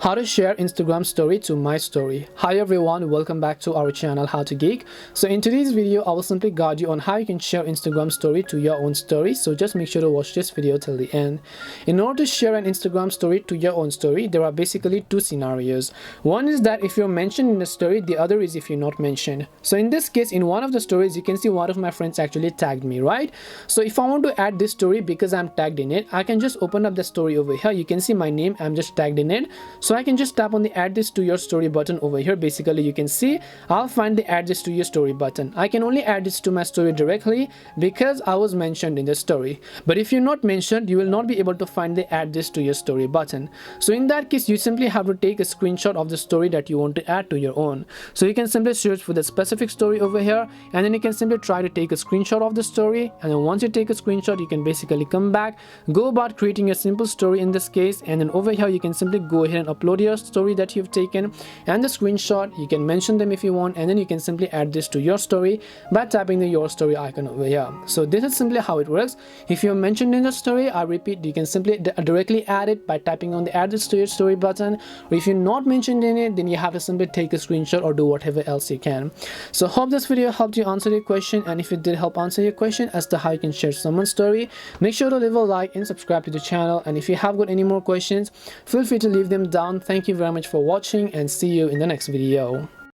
How to share Instagram story to my story. Hi everyone, welcome back to our channel How to Geek. So in today's video I will simply guide you on how you can share Instagram story to your own story, so just make sure to watch this video till the end. In order to share an Instagram story to your own story, there are basically two scenarios. One is that if you're mentioned in the story, the other is if you're not mentioned. So in this case, in one of the stories you can see one of my friends actually tagged me, right? So if I want to add this story because I'm tagged in it, I can just open up the story over here. You can see my name, I'm just tagged in it. So I can just tap on the add this to your story button over here. Basically you can see I'll find the add this to your story button. I can only add this to my story directly because I was mentioned in the story, but if you're not mentioned, you will not be able to find the add this to your story button. So in that case, you simply have to take a screenshot of the story that you want to add to your own. So you can simply search for the specific story over here, and then you can simply try to take a screenshot of the story, and then once you take a screenshot, you can basically come back, go about creating a simple story in this case, and then over here you can simply go ahead and upload your story that you've taken and the screenshot. You can mention them if you want, and then you can simply add this to your story by tapping the your story icon over here. So this is simply how it works. If you're mentioned in the story, I repeat, you can simply directly add it by tapping on the add this to your story button, or if you're not mentioned in it, then you have to simply take a screenshot or do whatever else you can. So hope this video helped you answer your question, and if it did help answer your question as to how you can share someone's story, make sure to leave a like and subscribe to the channel. And if you have got any more questions, feel free to leave them down. Thank you very much for watching, and see you in the next video.